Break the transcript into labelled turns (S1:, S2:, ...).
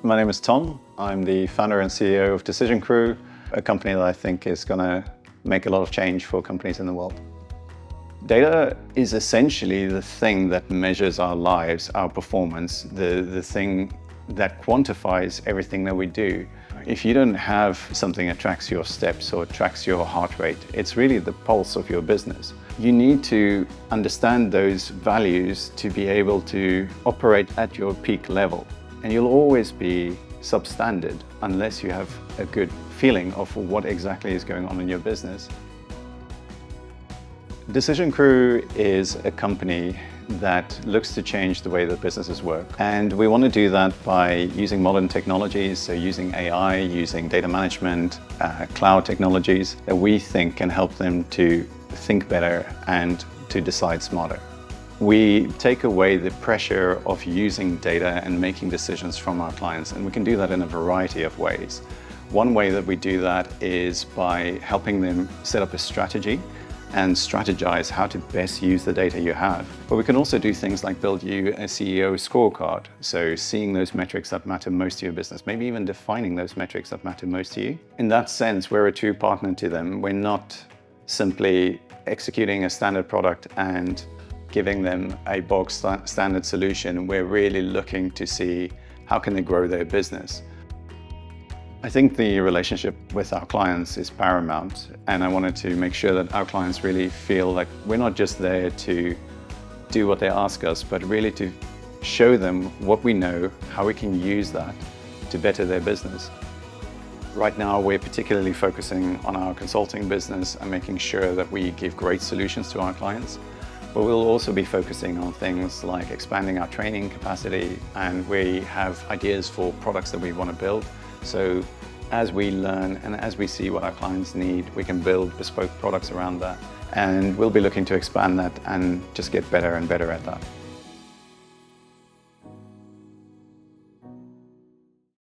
S1: My name is Tom. I'm the founder and CEO of Decision Crew, a company that I think is going to make a lot of change for companies in the world. Data is essentially the thing that measures our lives, our performance, the thing that quantifies everything that we do. If you don't have something that tracks your steps or tracks your heart rate, it's really the pulse of your business. You need to understand those values to be able to operate at your peak level. And you'll always be substandard unless you have a good feeling of what exactly is going on in your business. Decision Crew is a company that looks to change the way that businesses work. And we want to do that by using modern technologies, so using AI, using data management, cloud technologies that we think can help them to think better and to decide smarter. We take away the pressure of using data and making decisions from our clients, and we can do that in a variety of ways. One way that we do that is by helping them set up a strategy and strategize how to best use the data you have. But we can also do things like build you a CEO scorecard, so seeing those metrics that matter most to your business, maybe even defining those metrics that matter most to you. In that sense, we're a true partner to them. We're not simply executing a standard product and giving them a bog standard solution. We're really looking to see how can they grow their business. I think the relationship with our clients is paramount, and I wanted to make sure that our clients really feel like we're not just there to do what they ask us, but really to show them what we know, how we can use that to better their business. Right now, we're particularly focusing on our consulting business and making sure that we give great solutions to our clients. But we'll also be focusing on things like expanding our training capacity, and we have ideas for products that we want to build. So as we learn and as we see what our clients need, we can build bespoke products around that. And we'll be looking to expand that and just get better and better at that.